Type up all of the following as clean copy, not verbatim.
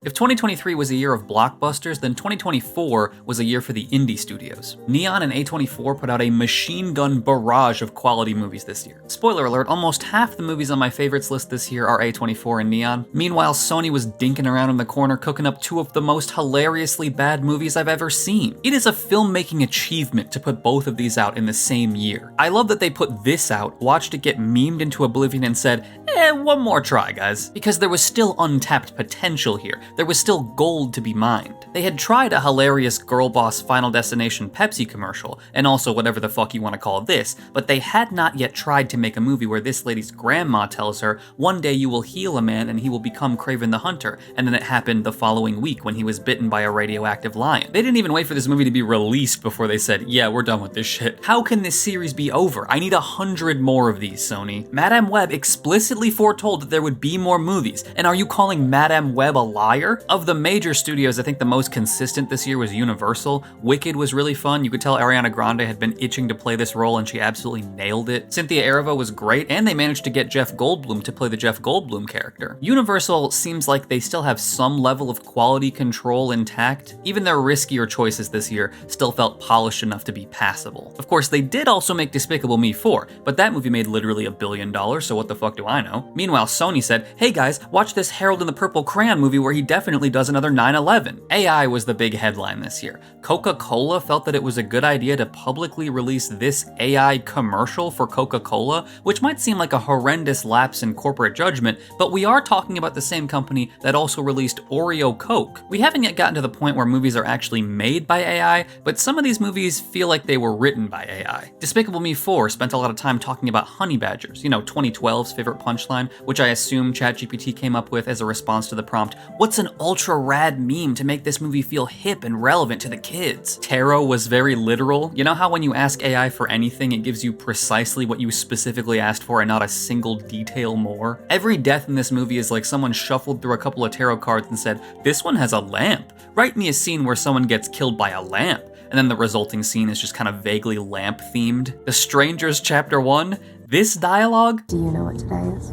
If 2023 was a year of blockbusters, then 2024 was a year for the indie studios. Neon and A24 put out a machine gun barrage of quality movies this year. Spoiler alert, almost half the movies on my favorites list this year are A24 and Neon. Meanwhile, Sony was dinking around in the corner cooking up two of the most hilariously bad movies I've ever seen. It is a filmmaking achievement to put both of these out in the same year. I love that they put this out, watched it get memed into oblivion and said, one more try, guys. Because there was still untapped potential here. There was still gold to be mined. They had tried a hilarious girl boss Final Destination Pepsi commercial, and also whatever the fuck you want to call this, but they had not yet tried to make a movie where this lady's grandma tells her, one day you will heal a man and he will become Kraven the Hunter, and then it happened the following week when he was bitten by a radioactive lion. They didn't even wait for this movie to be released before they said, yeah, we're done with this shit. How can this series be over? I need 100 more of these, Sony. Madame Web explicitly foretold that there would be more movies, and are you calling Madame Web a liar? Of the major studios, I think the most consistent this year was Universal. Wicked was really fun. You could tell Ariana Grande had been itching to play this role and she absolutely nailed it. Cynthia Erivo was great, and they managed to get Jeff Goldblum to play the Jeff Goldblum character. Universal seems like they still have some level of quality control intact. Even their riskier choices this year still felt polished enough to be passable. Of course, they did also make Despicable Me 4, but that movie made literally $1 billion, so what the fuck do I know? Meanwhile, Sony said, hey guys, watch this Harold and the Purple Crayon movie where he definitely does another 9/11. AI was the big headline this year. Coca-Cola felt that it was a good idea to publicly release this AI commercial for Coca-Cola, which might seem like a horrendous lapse in corporate judgment, but we are talking about the same company that also released Oreo Coke. We haven't yet gotten to the point where movies are actually made by AI, but some of these movies feel like they were written by AI. Despicable Me 4 spent a lot of time talking about honey badgers, 2012's favorite punchline, which I assume ChatGPT came up with as a response to the prompt, what's an ultra rad meme to make this movie feel hip and relevant to the kids? Tarot was very literal. You know how when you ask AI for anything, it gives you precisely what you specifically asked for and not a single detail more? Every death in this movie is like someone shuffled through a couple of tarot cards and said, this one has a lamp. Write me a scene where someone gets killed by a lamp. And then the resulting scene is just kind of vaguely lamp themed. The Strangers Chapter 1, this dialogue. Do you know what today is?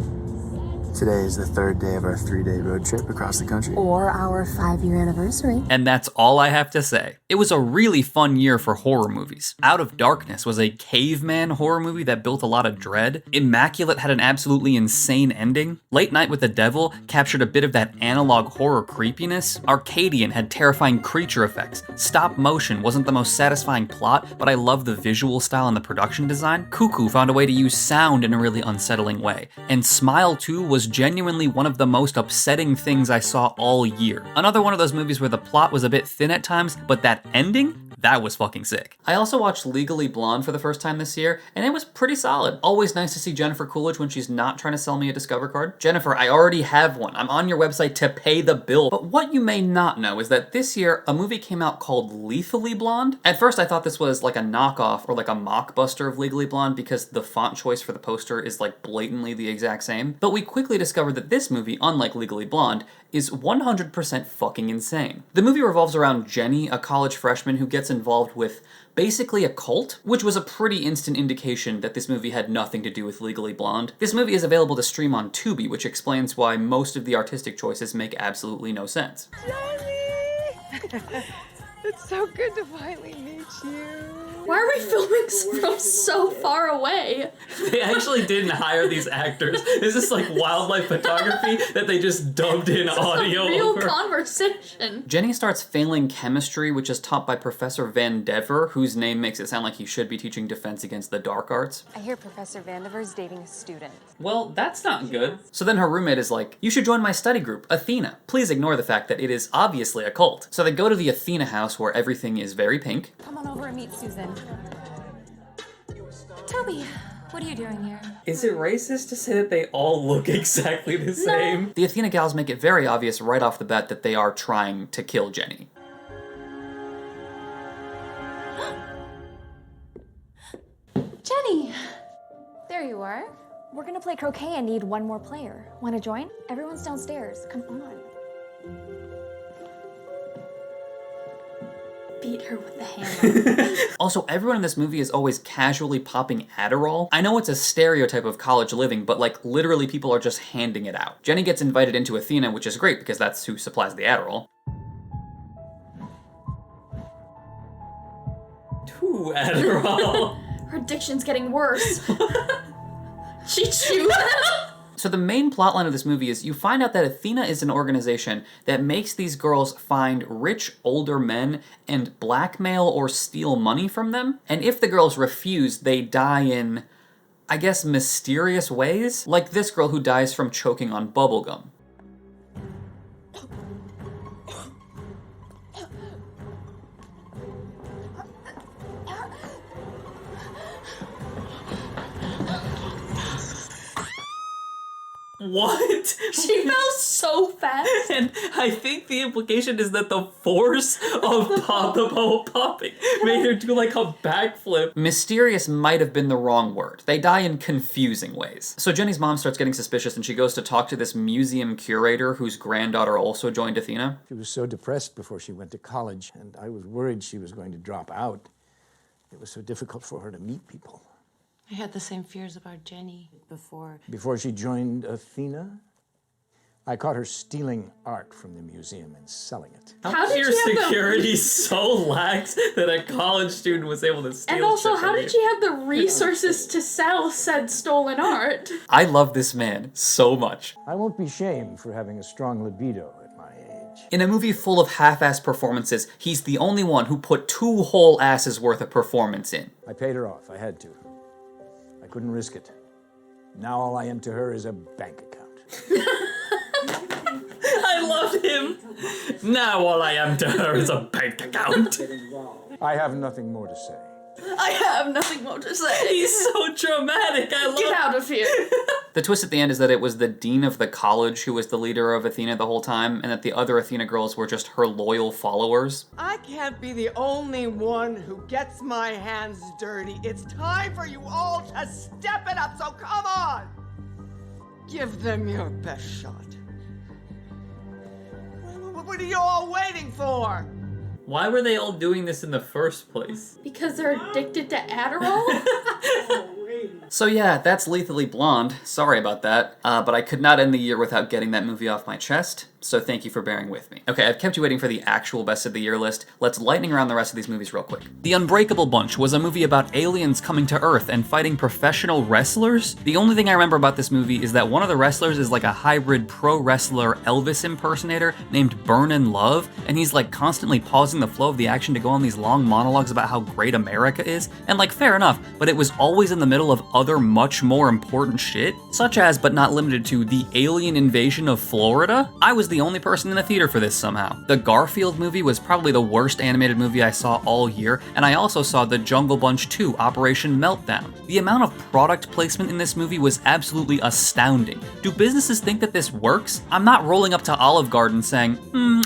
Today is the third day of our 3-day road trip across the country. Or our 5-year anniversary. And that's all I have to say. It was a really fun year for horror movies. Out of Darkness was a caveman horror movie that built a lot of dread. Immaculate had an absolutely insane ending. Late Night with the Devil captured a bit of that analog horror creepiness. Arcadian had terrifying creature effects. Stop Motion wasn't the most satisfying plot, but I love the visual style and the production design. Cuckoo found a way to use sound in a really unsettling way. And Smile 2 was genuinely one of the most upsetting things I saw all year. Another one of those movies where the plot was a bit thin at times, but that ending? That was fucking sick. I also watched Legally Blonde for the first time this year, and it was pretty solid. Always nice to see Jennifer Coolidge when she's not trying to sell me a Discover card. Jennifer, I already have one. I'm on your website to pay the bill. But what you may not know is that this year, a movie came out called Lethally Blonde. At first, I thought this was like a knockoff or like a mockbuster of Legally Blonde because the font choice for the poster is like blatantly the exact same. But we quickly discovered that this movie, unlike Legally Blonde, is 100% fucking insane. The movie revolves around Jenny, a college freshman who gets involved with basically a cult, which was a pretty instant indication that this movie had nothing to do with Legally Blonde. This movie is available to stream on Tubi, which explains why most of the artistic choices make absolutely no sense. Johnny! It's so good to finally meet you. Why are we filming from so far away? They actually didn't hire these actors. Is this like wildlife photography that they just dubbed in audio Real over? conversation. Jenny starts failing chemistry, which is taught by Professor Van Dever, whose name makes it sound like he should be teaching defense against the dark arts. I hear Professor Vandiver's dating a student. Well, that's not good. So then her roommate is like, you should join my study group, Athena. Please ignore the fact that it is obviously a cult. So they go to the Athena house where everything is very pink. Come on over and meet Susan. Toby, what are you doing here? Is it racist to say that they all look exactly the same? No. The Athena gals make it very obvious right off the bat that they are trying to kill Jenny. Jenny! There you are. We're gonna play croquet and need one more player. Wanna join? Everyone's downstairs. Come on. beat her with the hammer. Also, everyone in this movie is always casually popping Adderall. I know it's a stereotype of college living, but like literally people are just handing it out. Jenny gets invited into Athena, which is great because that's who supplies the Adderall. 2 Adderall. Her addiction's getting worse. She chews them. So the main plotline of this movie is you find out that Athena is an organization that makes these girls find rich older men and blackmail or steal money from them. And if the girls refuse, they die in, I guess, mysterious ways. Like this girl who dies from choking on bubblegum. What? She fell so fast. And I think the implication is that the force of the bubble popping made her do like a backflip. Mysterious might have been the wrong word. They die in confusing ways. So Jenny's mom starts getting suspicious and she goes to talk to this museum curator whose granddaughter also joined Athena. She was so depressed before she went to college, and I was worried she was going to drop out. It was so difficult for her to meet people. I had the same fears about Jenny before. Before she joined Athena, I caught her stealing art from the museum and selling it. How did your she have security so lax that a college student was able to steal And also, shit from how did you? she have the resources to sell said stolen art? I love this man so much. I won't be shamed for having a strong libido at my age. In a movie full of half-ass performances, he's the only one who put 2 whole asses worth of performance in. I paid her off. I had to. I couldn't risk it. Now all I am to her is a bank account. I love him. Now all I am to her is a bank account. I have nothing more to say. I have nothing more to say. He's so dramatic. I love Get out of here. The twist at the end is that it was the dean of the college who was the leader of Athena the whole time, and that the other Athena girls were just her loyal followers. I can't be the only one who gets my hands dirty. It's time for you all to step it up, so come on! Give them your best shot. What are you all waiting for? Why were they all doing this in the first place? Because they're addicted to Adderall? So yeah, that's Lethally Blonde. Sorry about that, but I could not end the year without getting that movie off my chest, so thank you for bearing with me. Okay, I've kept you waiting for the actual best of the year list. Let's lightning around the rest of these movies real quick. The Unbreakable Bunch was a movie about aliens coming to Earth and fighting professional wrestlers. The only thing I remember about this movie is that one of the wrestlers is like a hybrid pro wrestler Elvis impersonator named Burnin' Love, and he's like constantly pausing the flow of the action to go on these long monologues about how great America is. And like, fair enough, but it was always in the middle of other much more important shit, such as, but not limited to, the alien invasion of Florida. I was the only person in the theater for this somehow. The Garfield movie was probably the worst animated movie I saw all year, and I also saw The Jungle Bunch 2, Operation Meltdown. The amount of product placement in this movie was absolutely astounding. Do businesses think that this works? I'm not rolling up to Olive Garden saying,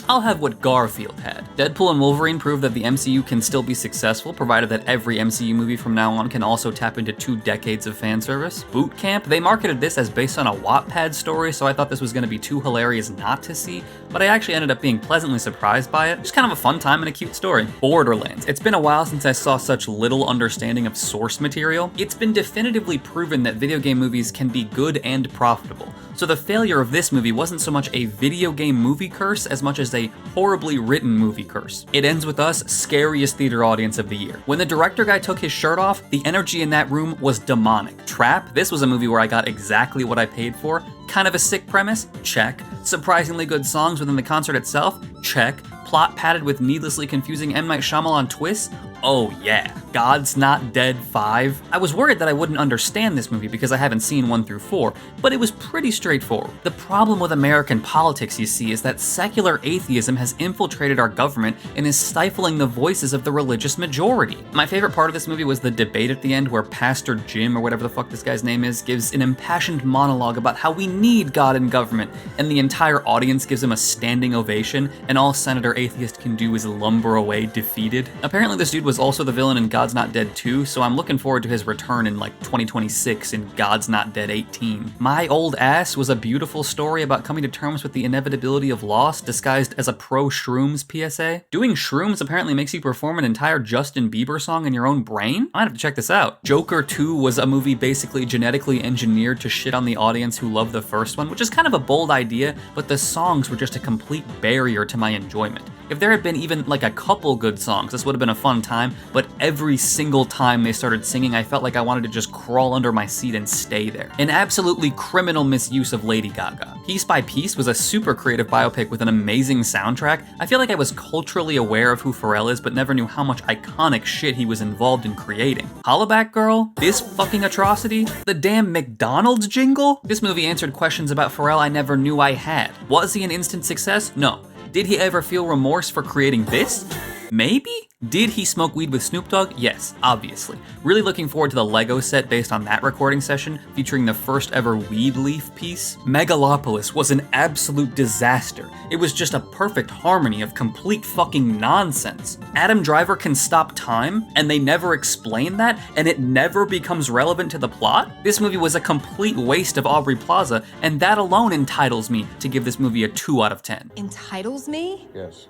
I'll have what Garfield had. Deadpool and Wolverine proved that the MCU can still be successful, provided that every MCU movie from now on can also tap into 2 decades of fan service. Boot Camp, they marketed this as based on a Wattpad story, so I thought this was going to be too hilarious not to see, but I actually ended up being pleasantly surprised by it. Just kind of a fun time and a cute story. Borderlands. It's been a while since I saw such little understanding of source material. It's been definitively proven that video game movies can be good and profitable. So the failure of this movie wasn't so much a video game movie curse as much as a horribly written movie curse. It ends with us, scariest theater audience of the year. When the director guy took his shirt off, the energy in that room was demonic. Trap, this was a movie where I got exactly what I paid for. Kind of a sick premise? Check. Surprisingly good songs within the concert itself? Check. Plot padded with needlessly confusing M. Night Shyamalan twists? Oh yeah. God's Not Dead 5. I was worried that I wouldn't understand this movie because I haven't seen 1 through 4, but it was pretty straightforward. The problem with American politics, you see, is that secular atheism has infiltrated our government and is stifling the voices of the religious majority. My favorite part of this movie was the debate at the end where Pastor Jim, or whatever the fuck this guy's name is, gives an impassioned monologue about how we need God in government, and the entire audience gives him a standing ovation, and all Senator Atheist can do is lumber away defeated. Apparently this dude was also the villain in God's Not Dead 2, so I'm looking forward to his return in like 2026 in God's Not Dead 18. My Old Ass was a beautiful story about coming to terms with the inevitability of loss disguised as a pro-shrooms PSA. Doing shrooms apparently makes you perform an entire Justin Bieber song in your own brain? I might have to check this out. Joker 2 was a movie basically genetically engineered to shit on the audience who loved the first one, which is kind of a bold idea, but the songs were just a complete barrier to my enjoyment. If there had been even like a couple good songs, this would have been a fun time, but every single time they started singing, I felt like I wanted to just crawl under my seat and stay there. An absolutely criminal misuse of Lady Gaga. Piece by Piece was a super creative biopic with an amazing soundtrack. I feel like I was culturally aware of who Pharrell is, but never knew how much iconic shit he was involved in creating. Hollaback Girl? This fucking atrocity? The damn McDonald's jingle? This movie answered questions about Pharrell I never knew I had. Was he an instant success? No. Did he ever feel remorse for creating this? Maybe? Did he smoke weed with Snoop Dogg? Yes, obviously. Really looking forward to the Lego set based on that recording session, featuring the first ever weed leaf piece. Megalopolis was an absolute disaster. It was just a perfect harmony of complete fucking nonsense. Adam Driver can stop time, and they never explain that, and it never becomes relevant to the plot? This movie was a complete waste of Aubrey Plaza, and that alone entitles me to give this movie a 2 out of 10. Entitles me? Yes.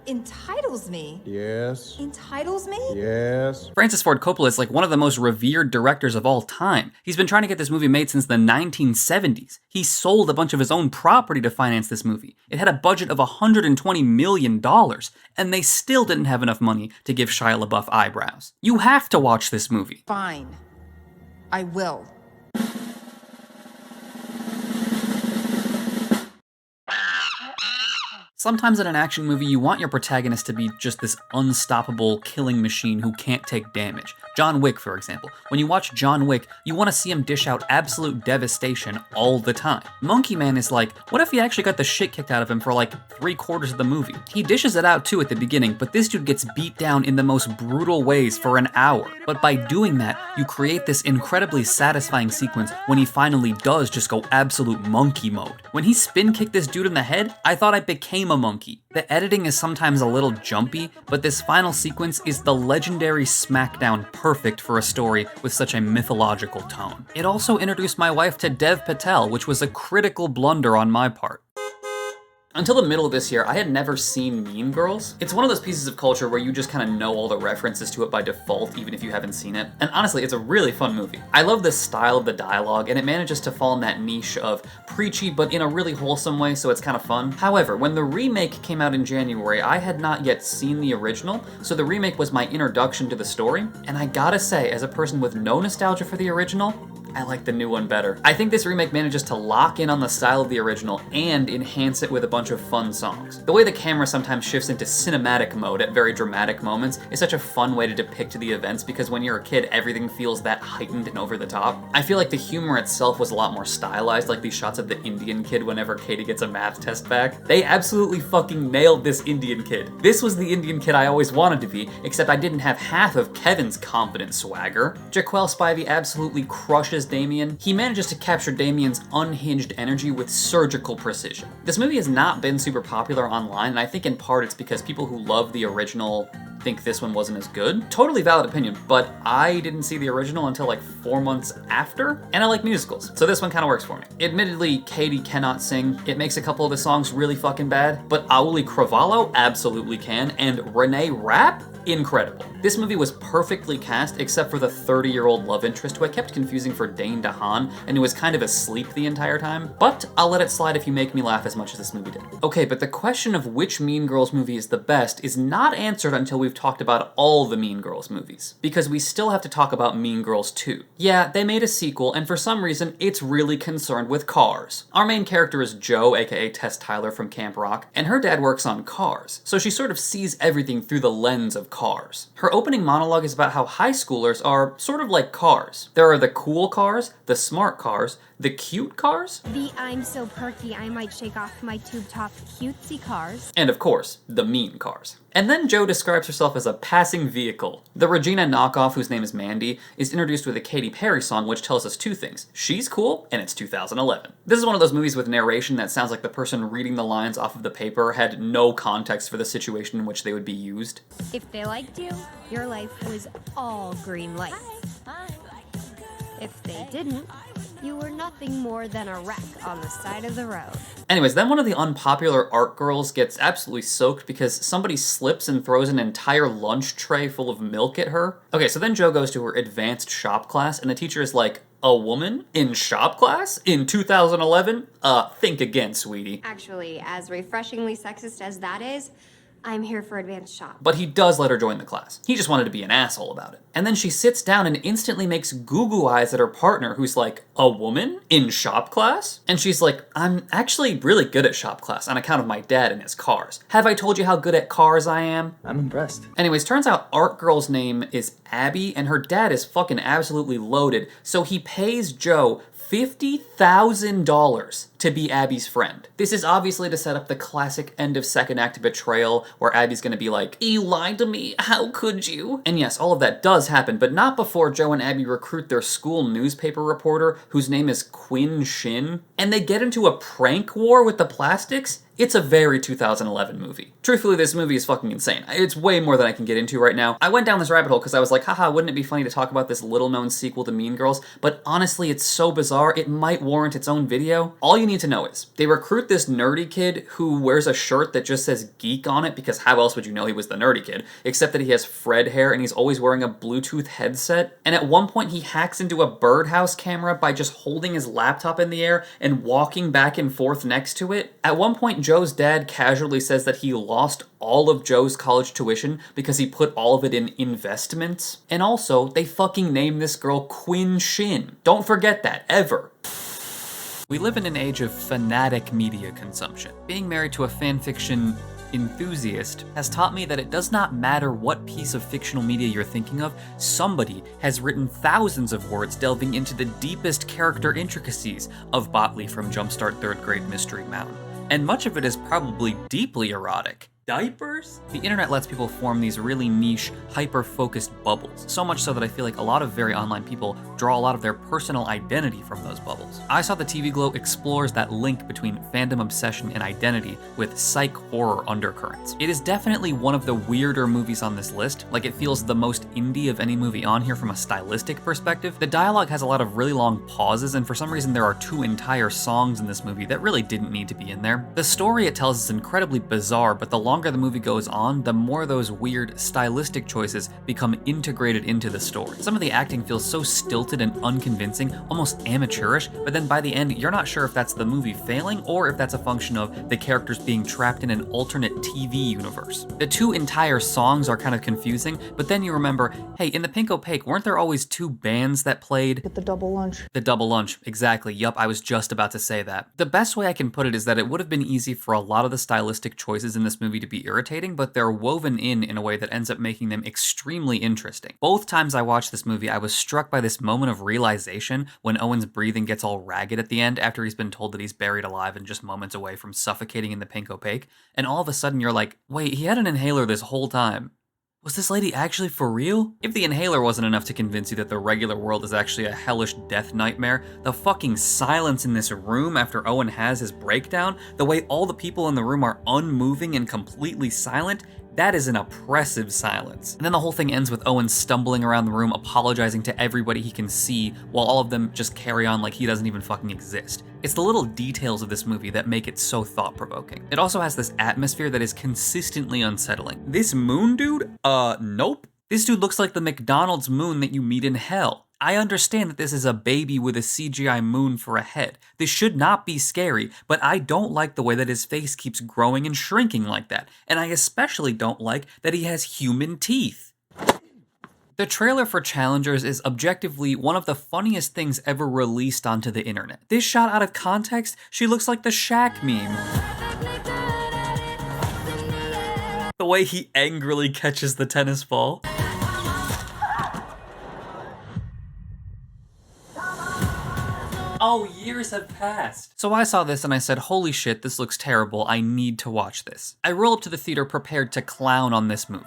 Entitles me? Yes. Entitles me? Yes. Francis Ford Coppola is like one of the most revered directors of all time. He's been trying to get this movie made since the 1970s. He sold a bunch of his own property to finance this movie. It had a budget of $120 million, and they still didn't have enough money to give Shia LaBeouf eyebrows. You have to watch this movie. Fine. I will. Sometimes in an action movie, you want your protagonist to be just this unstoppable killing machine who can't take damage. John Wick, for example. When you watch John Wick, you want to see him dish out absolute devastation all the time. Monkey Man is like, what if he actually got the shit kicked out of him for like 3/4 of the movie? He dishes it out too at the beginning, but this dude gets beat down in the most brutal ways for an hour. But by doing that, you create this incredibly satisfying sequence when he finally does just go absolute monkey mode. When he spin kicked this dude in the head, I thought I became a monkey. The editing is sometimes a little jumpy, but this final sequence is the legendary smackdown perfect for a story with such a mythological tone. It also introduced my wife to Dev Patel, which was a critical blunder on my part. Until the middle of this year, I had never seen Mean Girls. It's one of those pieces of culture where you just kind of know all the references to it by default, even if you haven't seen it. And honestly, it's a really fun movie. I love the style of the dialogue, and it manages to fall in that niche of preachy, but in a really wholesome way, so it's kind of fun. However, when the remake came out in January, I had not yet seen the original, so the remake was my introduction to the story. And I gotta say, as a person with no nostalgia for the original, I like the new one better. I think this remake manages to lock in on the style of the original and enhance it with a bunch of fun songs. The way the camera sometimes shifts into cinematic mode at very dramatic moments is such a fun way to depict the events because when you're a kid, everything feels that heightened and over the top. I feel like the humor itself was a lot more stylized, like these shots of the Indian kid whenever Katie gets a math test back. They absolutely fucking nailed this Indian kid. This was the Indian kid I always wanted to be, except I didn't have half of Kevin's confident swagger. Jaquel Spivey absolutely crushes Damien. He manages to capture Damien's unhinged energy with surgical precision. This movie has not been super popular online, and I think in part it's because people who love the original think this one wasn't as good. Totally valid opinion, but I didn't see the original until like 4 months after, and I like musicals, so this one kind of works for me. Admittedly, Katie cannot sing. It makes a couple of the songs really fucking bad, but Auli Cravalho absolutely can, and Renee Rapp? Incredible. This movie was perfectly cast except for the 30-year-old love interest who I kept confusing for Dane DeHaan and who was kind of asleep the entire time, but I'll let it slide if you make me laugh as much as this movie did. Okay, but the question of which Mean Girls movie is the best is not answered until we've talked about all the Mean Girls movies, because we still have to talk about Mean Girls 2. Yeah, they made a sequel, and for some reason, it's really concerned with cars. Our main character is Jo, aka Tess Tyler from Camp Rock, and her dad works on cars, so she sort of sees everything through the lens of cars. Her opening monologue is about how high schoolers are sort of like cars. There are the cool cars, the smart cars, the cute cars, the I'm so perky I might shake off my tube top cutesy cars, and of course, the mean cars. And then Jo describes herself as a passing vehicle. The Regina knockoff, whose name is Mandy, is introduced with a Katy Perry song which tells us two things. She's cool, and it's 2011. This is one of those movies with narration that sounds like the person reading the lines off of the paper had no context for the situation in which they would be used. if they liked you, your life was all green lights. If they didn't, you were nothing more than a wreck on the side of the road. Anyways, then one of the unpopular art girls gets absolutely soaked because somebody slips and throws an entire lunch tray full of milk at her. Okay, so then Jo goes to her advanced shop class and the teacher is like, a woman in shop class in 2011? Think again, sweetie. Actually, as refreshingly sexist as that is, I'm here for advanced shop. But he does let her join the class. He just wanted to be an asshole about it. And then she sits down and instantly makes goo-goo eyes at her partner who's like, a woman in shop class? And she's like, I'm actually really good at shop class on account of my dad and his cars. Have I told you how good at cars I am? I'm impressed. Anyways, turns out art girl's name is Abby and her dad is fucking absolutely loaded. So he pays Jo $50,000 to be Abby's friend. This is obviously to set up the classic end of second act betrayal where Abby's gonna be like, you lied to me, how could you? And yes, all of that does happen, but not before Jo and Abby recruit their school newspaper reporter whose name is Quinn Shin, and they get into a prank war with the plastics. It's a very 2011 movie. Truthfully, this movie is fucking insane. It's way more than I can get into right now. I went down this rabbit hole because I was like, haha, wouldn't it be funny to talk about this little-known sequel to Mean Girls? But honestly, it's so bizarre, it might warrant its own video. All you need to know is, they recruit this nerdy kid who wears a shirt that just says geek on it, because how else would you know he was the nerdy kid? Except that he has Fred hair and he's always wearing a Bluetooth headset. And at one point, he hacks into a birdhouse camera by just holding his laptop in the air and walking back and forth next to it. At one point, Jo's dad casually says that he lost all of Jo's college tuition because he put all of it in investments. And also, they fucking named this girl Quinn Shin. Don't forget that, ever. We live in an age of fanatic media consumption. Being married to a fanfiction enthusiast has taught me that it does not matter what piece of fictional media you're thinking of, somebody has written thousands of words delving into the deepest character intricacies of Botley from Jumpstart Third Grade Mystery Mountain. And much of it is probably deeply erotic. Diapers? The internet lets people form these really niche, hyper-focused bubbles, so much so that I feel like a lot of very online people draw a lot of their personal identity from those bubbles. I Saw the TV Glow explores that link between fandom obsession and identity with psych horror undercurrents. It is definitely one of the weirder movies on this list, like it feels the most indie of any movie on here from a stylistic perspective. The dialogue has a lot of really long pauses, and for some reason there are 2 entire songs in this movie that really didn't need to be in there. The story it tells is incredibly bizarre, but the longer the movie goes on, the more those weird stylistic choices become integrated into the story. Some of the acting feels so stilted and unconvincing, almost amateurish, but then by the end, you're not sure if that's the movie failing or if that's a function of the characters being trapped in an alternate TV universe. The 2 entire songs are kind of confusing, but then you remember, hey, in the Pink Opaque, weren't there always 2 bands that played? Get the double lunch. The double lunch, exactly. Yup, I was just about to say that. The best way I can put it is that it would have been easy for a lot of the stylistic choices in this movie to be irritating, but they're woven in a way that ends up making them extremely interesting. Both times I watched this movie, I was struck by this moment of realization when Owen's breathing gets all ragged at the end after he's been told that he's buried alive and just moments away from suffocating in the Pink Opaque, and all of a sudden you're like, wait, he had an inhaler this whole time. Was this lady actually for real? If the inhaler wasn't enough to convince you that the regular world is actually a hellish death nightmare, the fucking silence in this room after Owen has his breakdown, the way all the people in the room are unmoving and completely silent, that is an oppressive silence. And then the whole thing ends with Owen stumbling around the room, apologizing to everybody he can see, while all of them just carry on like he doesn't even fucking exist. It's the little details of this movie that make it so thought-provoking. It also has this atmosphere that is consistently unsettling. This moon dude? Nope. This dude looks like the McDonald's moon that you meet in hell. I understand that this is a baby with a CGI moon for a head. This should not be scary, but I don't like the way that his face keeps growing and shrinking like that. And I especially don't like that he has human teeth. The trailer for Challengers is objectively one of the funniest things ever released onto the internet. This shot out of context, she looks like the Shaq meme. The way he angrily catches the tennis ball. Oh, years have passed. So I saw this and I said, holy shit, this looks terrible. I need to watch this. I roll up to the theater prepared to clown on this movie.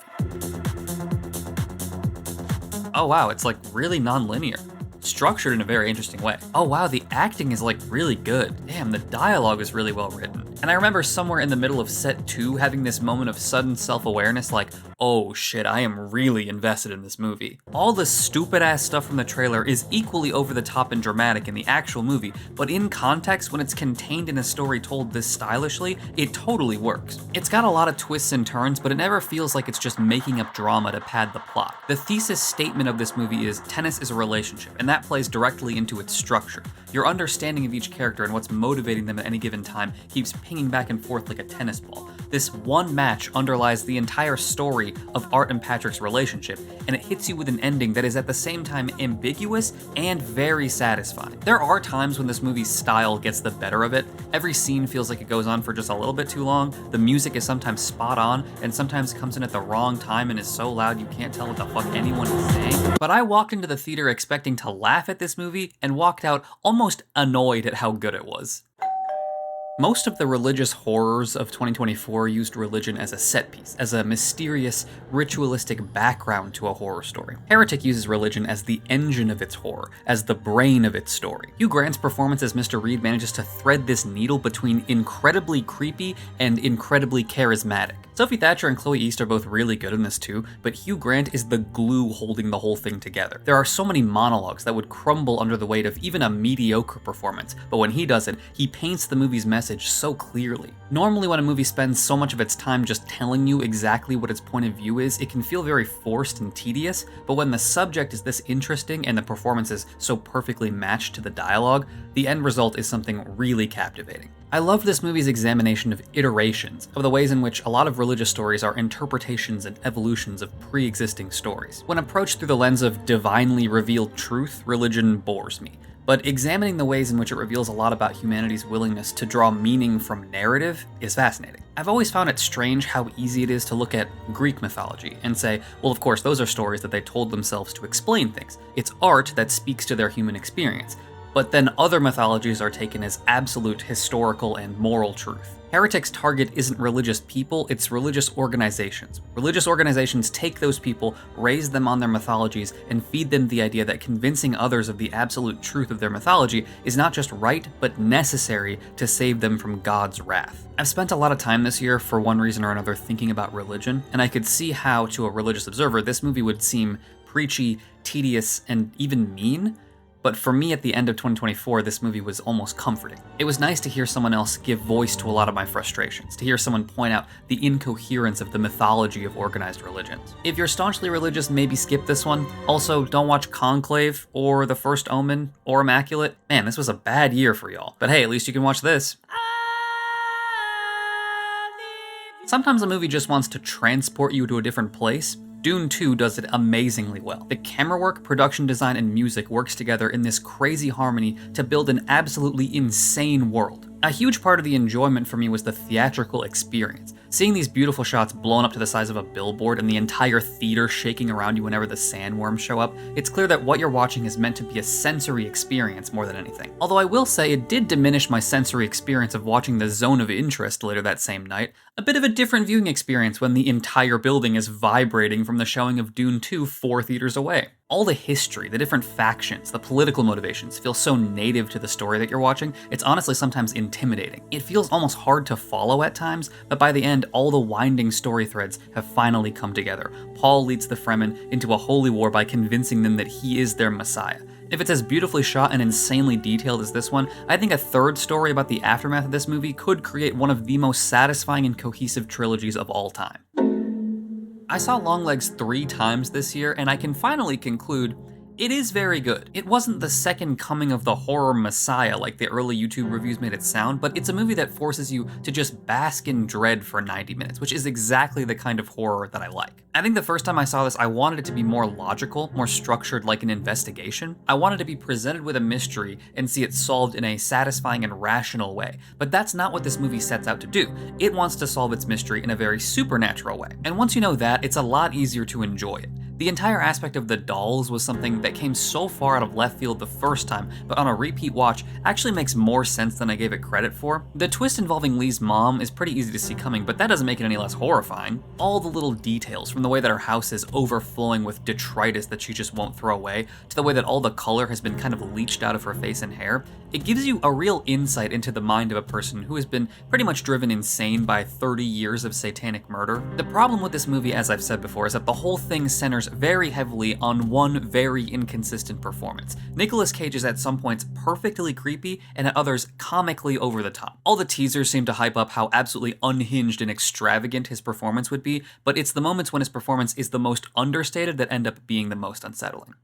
Oh wow, it's like really non-linear. Structured in a very interesting way. Oh wow, the acting is like really good. Damn, the dialogue is really well written. And I remember somewhere in the middle of set 2 having this moment of sudden self-awareness like, oh shit, I am really invested in this movie. All the stupid ass stuff from the trailer is equally over the top and dramatic in the actual movie, but in context, when it's contained in a story told this stylishly, it totally works. It's got a lot of twists and turns, but it never feels like it's just making up drama to pad the plot. The thesis statement of this movie is tennis is a relationship, and that plays directly into its structure. Your understanding of each character and what's motivating them at any given time keeps pinging back and forth like a tennis ball. This one match underlies the entire story of Art and Patrick's relationship, and it hits you with an ending that is at the same time ambiguous and very satisfying. There are times when this movie's style gets the better of it. Every scene feels like it goes on for just a little bit too long. The music is sometimes spot on, and sometimes comes in at the wrong time and is so loud you can't tell what the fuck anyone is saying. But I walked into the theater expecting to laugh at this movie and walked out almost annoyed at how good it was. Most of the religious horrors of 2024 used religion as a set piece, as a mysterious, ritualistic background to a horror story. Heretic uses religion as the engine of its horror, as the brain of its story. Hugh Grant's performance as Mr. Reed manages to thread this needle between incredibly creepy and incredibly charismatic. Sophie Thatcher and Chloe East are both really good in this too, but Hugh Grant is the glue holding the whole thing together. There are so many monologues that would crumble under the weight of even a mediocre performance, but when he does it, he paints the movie's message so clearly. Normally when a movie spends so much of its time just telling you exactly what its point of view is, it can feel very forced and tedious, but when the subject is this interesting and the performance is so perfectly matched to the dialogue, the end result is something really captivating. I love this movie's examination of iterations, of the ways in which a lot of religious stories are interpretations and evolutions of pre-existing stories. When approached through the lens of divinely revealed truth, religion bores me. But examining the ways in which it reveals a lot about humanity's willingness to draw meaning from narrative is fascinating. I've always found it strange how easy it is to look at Greek mythology and say, well, of course, those are stories that they told themselves to explain things. It's art that speaks to their human experience. But then other mythologies are taken as absolute historical and moral truth. Heretic's target isn't religious people, it's religious organizations. Religious organizations take those people, raise them on their mythologies, and feed them the idea that convincing others of the absolute truth of their mythology is not just right, but necessary to save them from God's wrath. I've spent a lot of time this year, for one reason or another, thinking about religion, and I could see how, to a religious observer, this movie would seem preachy, tedious, and even mean. But for me, at the end of 2024, this movie was almost comforting. It was nice to hear someone else give voice to a lot of my frustrations, to hear someone point out the incoherence of the mythology of organized religions. If you're staunchly religious, maybe skip this one. Also, don't watch Conclave, or The First Omen, or Immaculate. Man, this was a bad year for y'all. But hey, at least you can watch this. Sometimes a movie just wants to transport you to a different place. Dune 2 does it amazingly well. The camera work, production design, and music works together in this crazy harmony to build an absolutely insane world. A huge part of the enjoyment for me was the theatrical experience. Seeing these beautiful shots blown up to the size of a billboard and the entire theater shaking around you whenever the sandworms show up, it's clear that what you're watching is meant to be a sensory experience more than anything. Although I will say it did diminish my sensory experience of watching The Zone of Interest later that same night. A bit of a different viewing experience when the entire building is vibrating from the showing of Dune 2 4 theaters away. All the history, the different factions, the political motivations feel so native to the story that you're watching, it's honestly sometimes intimidating. It feels almost hard to follow at times, but by the end, all the winding story threads have finally come together. Paul leads the Fremen into a holy war by convincing them that he is their messiah. If it's as beautifully shot and insanely detailed as this one, I think a third story about the aftermath of this movie could create one of the most satisfying and cohesive trilogies of all time. I saw Longlegs 3 times this year, and I can finally conclude it is very good. It wasn't the second coming of the horror messiah like the early YouTube reviews made it sound, but it's a movie that forces you to just bask in dread for 90 minutes, which is exactly the kind of horror that I like. I think the first time I saw this, I wanted it to be more logical, more structured like an investigation. I wanted to be presented with a mystery and see it solved in a satisfying and rational way, but that's not what this movie sets out to do. It wants to solve its mystery in a very supernatural way, and once you know that, it's a lot easier to enjoy it. The entire aspect of the dolls was something that came so far out of left field the first time, but on a repeat watch actually makes more sense than I gave it credit for. The twist involving Lee's mom is pretty easy to see coming, but that doesn't make it any less horrifying. All the little details, from the way that her house is overflowing with detritus that she just won't throw away, to the way that all the color has been kind of leached out of her face and hair, it gives you a real insight into the mind of a person who has been pretty much driven insane by 30 years of satanic murder. The problem with this movie, as I've said before, is that the whole thing centers very heavily on one very inconsistent performance. Nicolas Cage is at some points perfectly creepy and at others comically over the top. All the teasers seem to hype up how absolutely unhinged and extravagant his performance would be, but it's the moments when his performance is the most understated that end up being the most unsettling.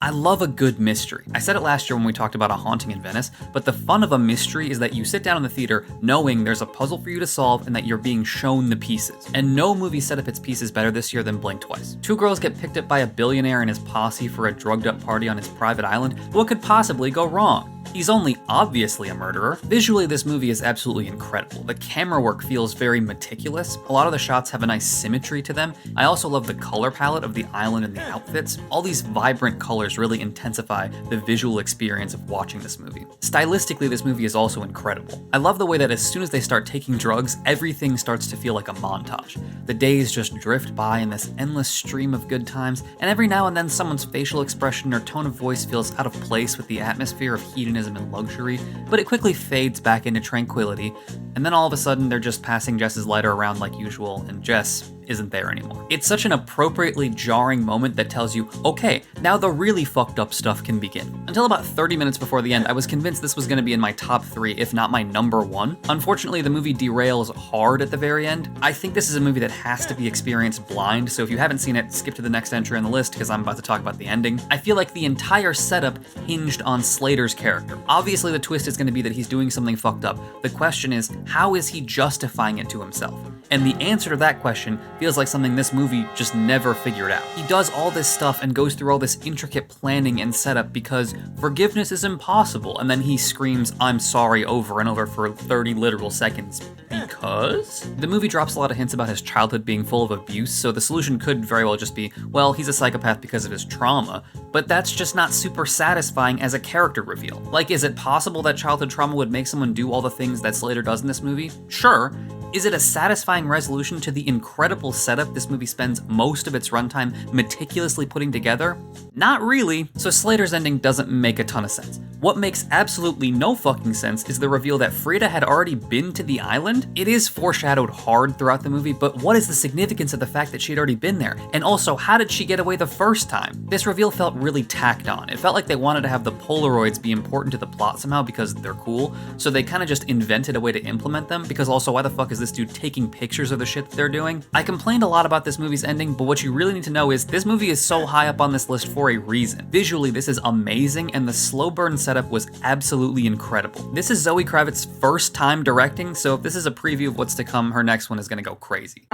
I love a good mystery. I said it last year when we talked about A Haunting in Venice, but the fun of a mystery is that you sit down in the theater knowing there's a puzzle for you to solve and that you're being shown the pieces. And no movie set up its pieces better this year than Blink Twice. Two girls get picked up by a billionaire and his posse for a drugged up party on his private island. What could possibly go wrong? He's only obviously a murderer. Visually, this movie is absolutely incredible. The camera work feels very meticulous. A lot of the shots have a nice symmetry to them. I also love the color palette of the island and the outfits. All these vibrant colors really intensify the visual experience of watching this movie. Stylistically, this movie is also incredible. I love the way that as soon as they start taking drugs, everything starts to feel like a montage. The days just drift by in this endless stream of good times, and every now and then someone's facial expression or tone of voice feels out of place with the atmosphere of hedonism and luxury, but it quickly fades back into tranquility, and then all of a sudden they're just passing Jess's lighter around like usual, and Jess isn't there anymore. It's such an appropriately jarring moment that tells you, okay, now the really fucked up stuff can begin. Until about 30 minutes before the end, I was convinced this was going to be in my top 3, if not my number 1. Unfortunately, the movie derails hard at the very end. I think this is a movie that has to be experienced blind, so if you haven't seen it, skip to the next entry on the list because I'm about to talk about the ending. I feel like the entire setup hinged on Slater's character. Obviously, the twist is going to be that he's doing something fucked up. The question is, how is he justifying it to himself? And the answer to that question feels like something this movie just never figured out. He does all this stuff and goes through all this intricate planning and setup because forgiveness is impossible, and then he screams, "I'm sorry," over and over for 30 literal seconds. Because? The movie drops a lot of hints about his childhood being full of abuse, so the solution could very well just be, well, he's a psychopath because of his trauma, but that's just not super satisfying as a character reveal. Like, is it possible that childhood trauma would make someone do all the things that Slater does in this movie? Sure. Is it a satisfying resolution to the incredible setup this movie spends most of its runtime meticulously putting together? Not really, so Slater's ending doesn't make a ton of sense. What makes absolutely no fucking sense is the reveal that Frida had already been to the island. It is foreshadowed hard throughout the movie, but what is the significance of the fact that she had already been there? And also, how did she get away the first time? This reveal felt really tacked on. It felt like they wanted to have the Polaroids be important to the plot somehow because they're cool, so they kind of just invented a way to implement them, because also why the fuck is this dude taking pictures of the shit that they're doing? I complained a lot about this movie's ending, but what you really need to know is this movie is so high up on this list for a reason. Visually, this is amazing, and the slow burn setup was absolutely incredible. This is Zoe Kravitz's first time directing, so if this is a preview of what's to come, her next one is gonna go crazy.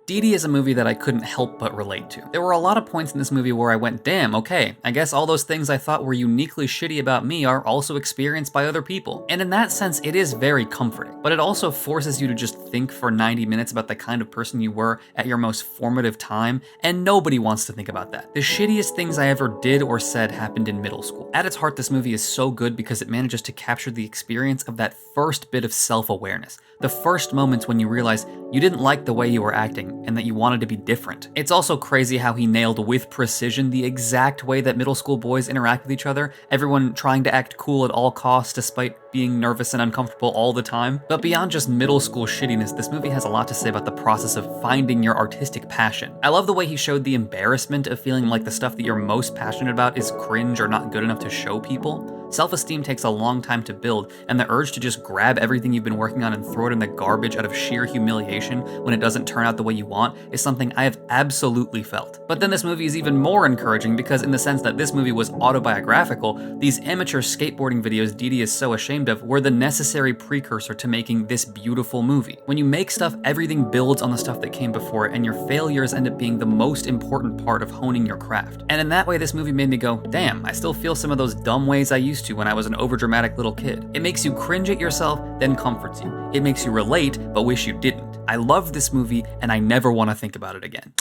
Dee Dee is a movie that I couldn't help but relate to. There were a lot of points in this movie where I went, damn, okay, I guess all those things I thought were uniquely shitty about me are also experienced by other people. And in that sense, it is very comforting, but it also forces you to just think for 90 minutes about the kind of person you were at your most formative time, and nobody wants to think about that. The shittiest things I ever did or said happened in middle school. At its heart, this movie is so good because it manages to capture the experience of that first bit of self-awareness. The first moments when you realize you didn't like the way you were acting and that you wanted to be different. It's also crazy how he nailed with precision the exact way that middle school boys interact with each other, everyone trying to act cool at all costs despite being nervous and uncomfortable all the time. But beyond just middle school shittiness, this movie has a lot to say about the process of finding your artistic passion. I love the way he showed the embarrassment of feeling like the stuff that you're most passionate about is cringe or not good enough to show people. Self-esteem takes a long time to build, and the urge to just grab everything you've been working on and throw it in the garbage out of sheer humiliation when it doesn't turn out the way you want is something I have absolutely felt. But then this movie is even more encouraging because in the sense that this movie was autobiographical, these amateur skateboarding videos Dee Dee is so ashamed of were the necessary precursor to making this beautiful movie. When you make stuff, everything builds on the stuff that came before it, and your failures end up being the most important part of honing your craft. And in that way, this movie made me go, damn, I still feel some of those dumb ways I used to when I was an overdramatic little kid. It makes you cringe at yourself, then comforts you. It makes you relate, but wish you didn't. I love this movie, and I never want to think about it again.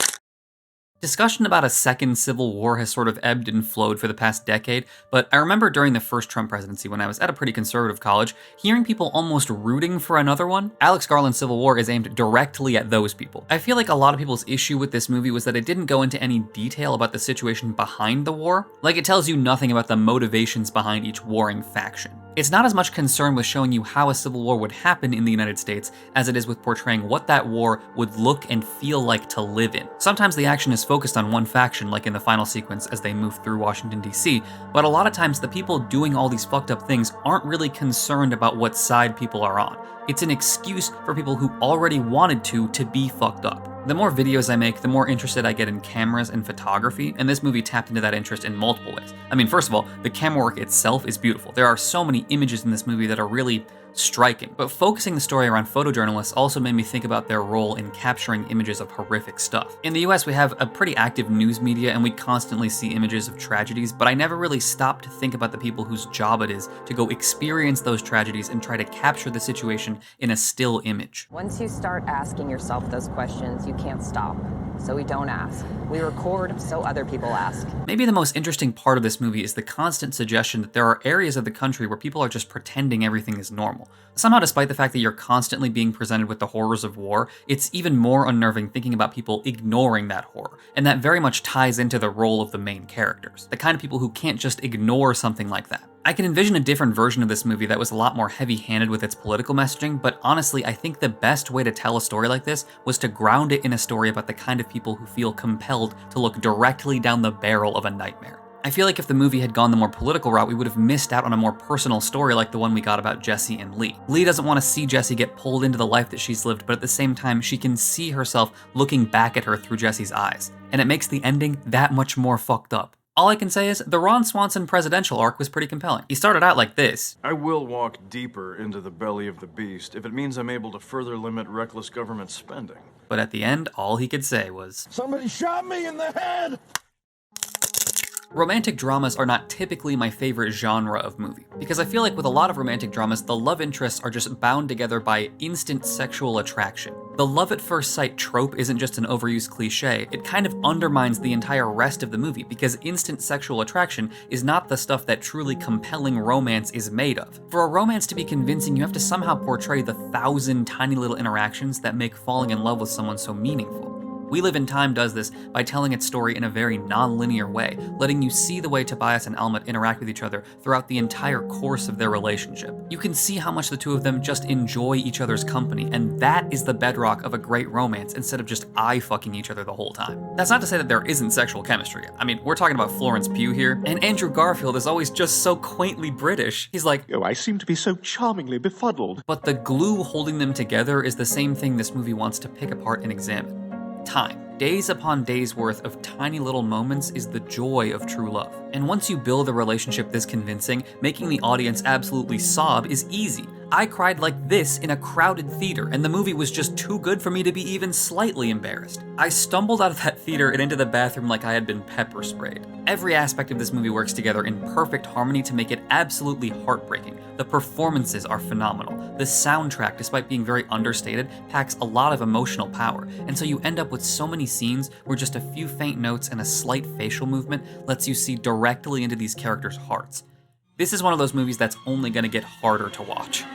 Discussion about a second civil war has sort of ebbed and flowed for the past decade, but I remember during the first Trump presidency when I was at a pretty conservative college, hearing people almost rooting for another one. Alex Garland's Civil War is aimed directly at those people. I feel like a lot of people's issue with this movie was that it didn't go into any detail about the situation behind the war. Like, it tells you nothing about the motivations behind each warring faction. It's not as much concerned with showing you how a civil war would happen in the United States as it is with portraying what that war would look and feel like to live in. Sometimes the action is focused on one faction, like in the final sequence as they move through Washington, D.C., but a lot of times the people doing all these fucked up things aren't really concerned about what side people are on. It's an excuse for people who already wanted to be fucked up. The more videos I make, the more interested I get in cameras and photography, and this movie tapped into that interest in multiple ways. I mean, first of all, the camera work itself is beautiful. There are so many images in this movie that are really striking, but focusing the story around photojournalists also made me think about their role in capturing images of horrific stuff. In the US, we have a pretty active news media and we constantly see images of tragedies, but I never really stopped to think about the people whose job it is to go experience those tragedies and try to capture the situation in a still image. Once you start asking yourself those questions, you can't stop. So we don't ask. We record so other people ask. Maybe the most interesting part of this movie is the constant suggestion that there are areas of the country where people are just pretending everything is normal. Somehow, despite the fact that you're constantly being presented with the horrors of war, it's even more unnerving thinking about people ignoring that horror, and that very much ties into the role of the main characters, the kind of people who can't just ignore something like that. I can envision a different version of this movie that was a lot more heavy-handed with its political messaging, but honestly, I think the best way to tell a story like this was to ground it in a story about the kind of people who feel compelled to look directly down the barrel of a nightmare. I feel like if the movie had gone the more political route, we would have missed out on a more personal story like the one we got about Jesse and Lee. Lee doesn't want to see Jesse get pulled into the life that she's lived, but at the same time, she can see herself looking back at her through Jesse's eyes. And it makes the ending that much more fucked up. All I can say is, the Ron Swanson presidential arc was pretty compelling. He started out like this. I will walk deeper into the belly of the beast if it means I'm able to further limit reckless government spending. But at the end, all he could say was, "Somebody shot me in the head!" Romantic dramas are not typically my favorite genre of movie, because I feel like with a lot of romantic dramas, the love interests are just bound together by instant sexual attraction. The love at first sight trope isn't just an overused cliche, it kind of undermines the entire rest of the movie, because instant sexual attraction is not the stuff that truly compelling romance is made of. For a romance to be convincing, you have to somehow portray the 1,000 tiny little interactions that make falling in love with someone so meaningful. We Live in Time does this by telling its story in a very non-linear way, letting you see the way Tobias and Alma interact with each other throughout the entire course of their relationship. You can see how much the two of them just enjoy each other's company, and that is the bedrock of a great romance instead of just eye-fucking each other the whole time. That's not to say that there isn't sexual chemistry. I mean, we're talking about Florence Pugh here, and Andrew Garfield is always just so quaintly British. He's like, "Oh, I seem to be so charmingly befuddled." But the glue holding them together is the same thing this movie wants to pick apart and examine. Time. Days upon days worth of tiny little moments is the joy of true love. And once you build a relationship this convincing, making the audience absolutely sob is easy. I cried like this in a crowded theater, and the movie was just too good for me to be even slightly embarrassed. I stumbled out of that theater and into the bathroom like I had been pepper sprayed. Every aspect of this movie works together in perfect harmony to make it absolutely heartbreaking. The performances are phenomenal. The soundtrack, despite being very understated, packs a lot of emotional power, and so you end up with so many scenes where just a few faint notes and a slight facial movement lets you see directly into these characters' hearts. This is one of those movies that's only gonna get harder to watch.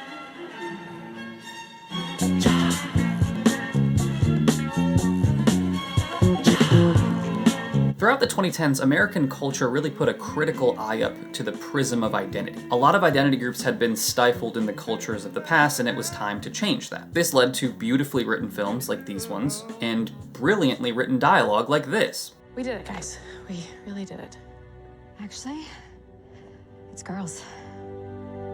Throughout the 2010s, American culture really put a critical eye up to the prism of identity. A lot of identity groups had been stifled in the cultures of the past, and it was time to change that. This led to beautifully written films like these ones, and brilliantly written dialogue like this. We did it, guys. We really did it. Actually, it's girls.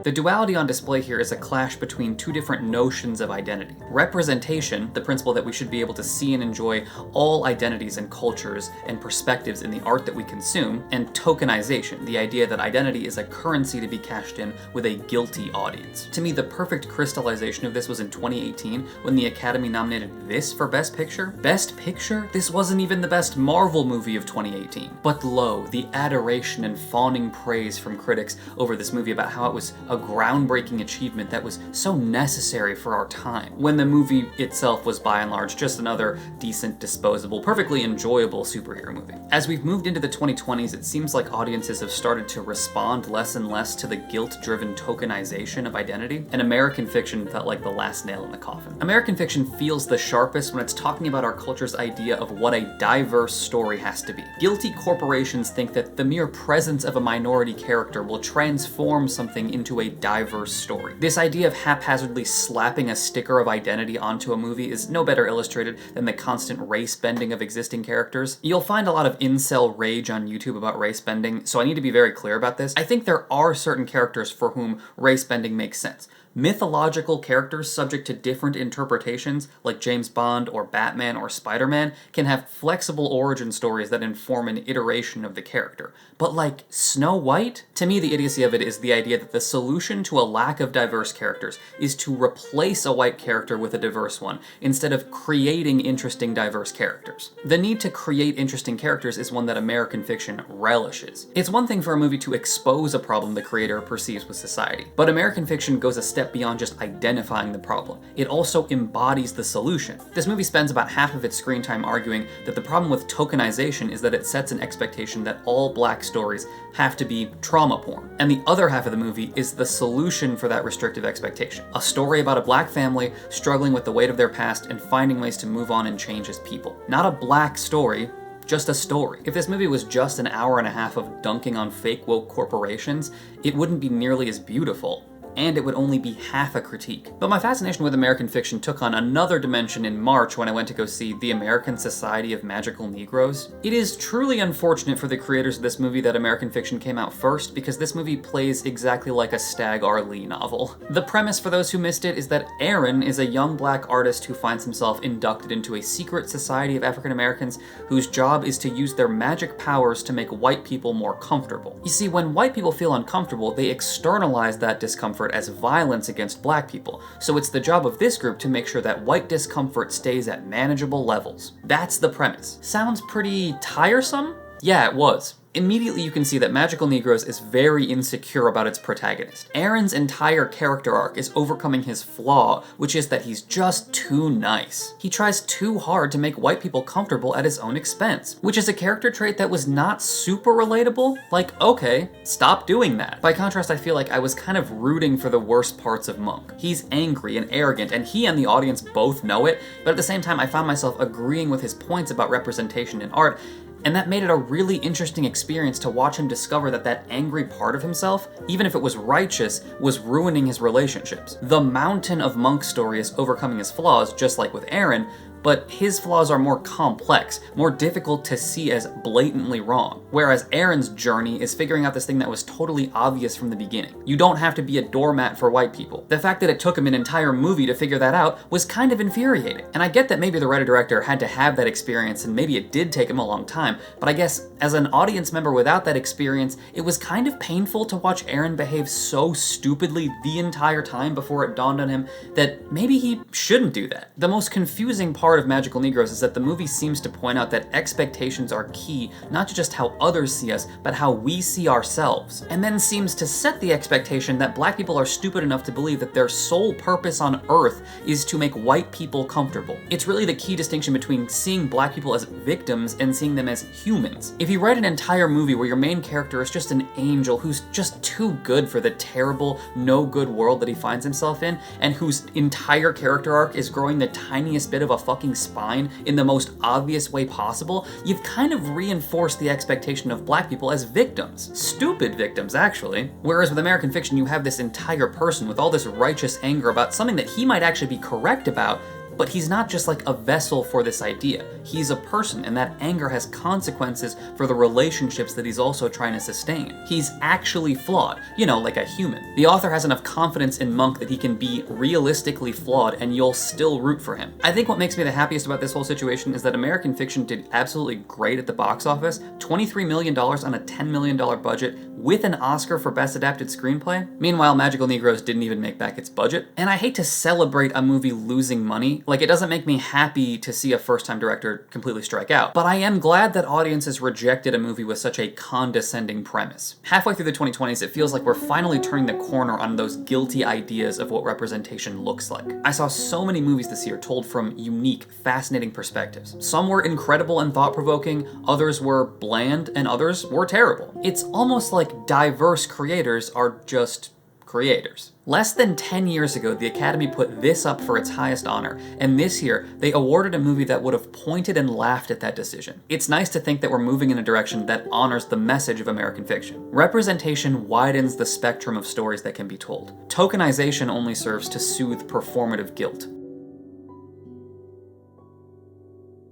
The duality on display here is a clash between two different notions of identity. Representation, the principle that we should be able to see and enjoy all identities and cultures and perspectives in the art that we consume, and tokenization, the idea that identity is a currency to be cashed in with a guilty audience. To me, the perfect crystallization of this was in 2018 when the Academy nominated this for Best Picture. Best Picture? This wasn't even the best Marvel movie of 2018. But lo, the adoration and fawning praise from critics over this movie about how it was a a groundbreaking achievement that was so necessary for our time, when the movie itself was by and large just another decent, disposable, perfectly enjoyable superhero movie. As we've moved into the 2020s, it seems like audiences have started to respond less and less to the guilt-driven tokenization of identity, and American fiction felt like the last nail in the coffin. American fiction feels the sharpest when it's talking about our culture's idea of what a diverse story has to be. Guilty corporations think that the mere presence of a minority character will transform something into a diverse story. This idea of haphazardly slapping a sticker of identity onto a movie is no better illustrated than the constant race bending of existing characters. You'll find a lot of incel rage on YouTube about race bending, so I need to be very clear about this. I think there are certain characters for whom race bending makes sense. Mythological characters subject to different interpretations, like James Bond or Batman or Spider-Man, can have flexible origin stories that inform an iteration of the character. But like Snow White? To me, the idiocy of it is the idea that the solution to a lack of diverse characters is to replace a white character with a diverse one, instead of creating interesting diverse characters. The need to create interesting characters is one that American fiction relishes. It's one thing for a movie to expose a problem the creator perceives with society, but American fiction goes a step beyond just identifying the problem. It also embodies the solution. This movie spends about half of its screen time arguing that the problem with tokenization is that it sets an expectation that all black stories have to be trauma porn. And the other half of the movie is the solution for that restrictive expectation. A story about a black family struggling with the weight of their past and finding ways to move on and change as people. Not a black story, just a story. If this movie was just an hour and a half of dunking on fake woke corporations, it wouldn't be nearly as beautiful, and it would only be half a critique. But my fascination with American fiction took on another dimension in March when I went to go see The American Society of Magical Negroes. It is truly unfortunate for the creators of this movie that American fiction came out first, because this movie plays exactly like a Stag R. Lee novel. The premise, for those who missed it, is that Aaron is a young black artist who finds himself inducted into a secret society of African Americans whose job is to use their magic powers to make white people more comfortable. You see, when white people feel uncomfortable, they externalize that discomfort as violence against black people, so it's the job of this group to make sure that white discomfort stays at manageable levels. That's the premise. Sounds pretty tiresome? Yeah, it was. Immediately you can see that Magical Negroes is very insecure about its protagonist. Aaron's entire character arc is overcoming his flaw, which is that he's just too nice. He tries too hard to make white people comfortable at his own expense, which is a character trait that was not super relatable. Like, okay, stop doing that. By contrast, I feel like I was kind of rooting for the worst parts of Monk. He's angry and arrogant, and he and the audience both know it, but at the same time I found myself agreeing with his points about representation in art, and that made it a really interesting experience to watch him discover that that angry part of himself, even if it was righteous, was ruining his relationships. The mountain of Monk's story is overcoming his flaws, just like with Aaron, but his flaws are more complex, more difficult to see as blatantly wrong. Whereas Aaron's journey is figuring out this thing that was totally obvious from the beginning. You don't have to be a doormat for white people. The fact that it took him an entire movie to figure that out was kind of infuriating. And I get that maybe the writer-director had to have that experience and maybe it did take him a long time, but I guess as an audience member without that experience, it was kind of painful to watch Aaron behave so stupidly the entire time before it dawned on him that maybe he shouldn't do that. The most confusing part of Magical Negroes is that the movie seems to point out that expectations are key, not to just how others see us, but how we see ourselves. And then seems to set the expectation that black people are stupid enough to believe that their sole purpose on Earth is to make white people comfortable. It's really the key distinction between seeing black people as victims and seeing them as humans. If you write an entire movie where your main character is just an angel who's just too good for the terrible, no good world that he finds himself in, and whose entire character arc is growing the tiniest bit of a fucking spine in the most obvious way possible, you've kind of reinforced the expectation of black people as victims. Stupid victims, actually. Whereas with American fiction, you have this entire person with all this righteous anger about something that he might actually be correct about, but he's not just like a vessel for this idea. He's a person, and that anger has consequences for the relationships that he's also trying to sustain. He's actually flawed, you know, like a human. The author has enough confidence in Monk that he can be realistically flawed and you'll still root for him. I think what makes me the happiest about this whole situation is that American fiction did absolutely great at the box office. $23 million on a $10 million budget with an Oscar for Best Adapted Screenplay. Meanwhile, Magical Negroes didn't even make back its budget. And I hate to celebrate a movie losing money, Like, it doesn't make me happy to see a first-time director completely strike out. But I am glad that audiences rejected a movie with such a condescending premise. Halfway through the 2020s, it feels like we're finally turning the corner on those guilty ideas of what representation looks like. I saw so many movies this year told from unique, fascinating perspectives. Some were incredible and thought-provoking, others were bland, and others were terrible. It's almost like diverse creators are just creators. Less than 10 years ago, the Academy put this up for its highest honor, and this year, they awarded a movie that would have pointed and laughed at that decision. It's nice to think that we're moving in a direction that honors the message of American fiction. Representation widens the spectrum of stories that can be told. Tokenization only serves to soothe performative guilt.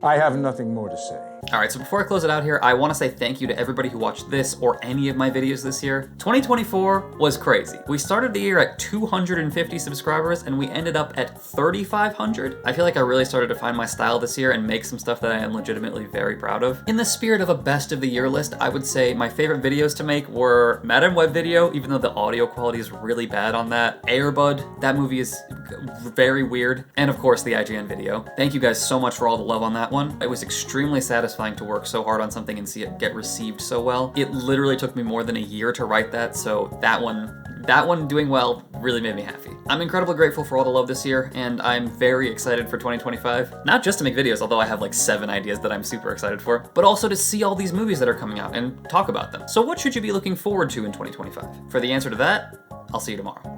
I have nothing more to say. Alright, so before I close it out here, I want to say thank you to everybody who watched this or any of my videos this year. 2024 was crazy. We started the year at 250 subscribers and we ended up at 3,500. I feel like I really started to find my style this year and make some stuff that I am legitimately very proud of. In the spirit of a best of the year list, I would say my favorite videos to make were Madam Web video, even though the audio quality is really bad on that. Air Bud, that movie is very weird. And of course the IGN video. Thank you guys so much for all the love on that one. It was extremely satisfying to work so hard on something and see it get received so well. It literally took me more than a year to write that, so that one doing well really made me happy. I'm incredibly grateful for all the love this year, and I'm very excited for 2025. Not just to make videos, although I have like 7 ideas that I'm super excited for, but also to see all these movies that are coming out and talk about them. So what should you be looking forward to in 2025? For the answer to that, I'll see you tomorrow.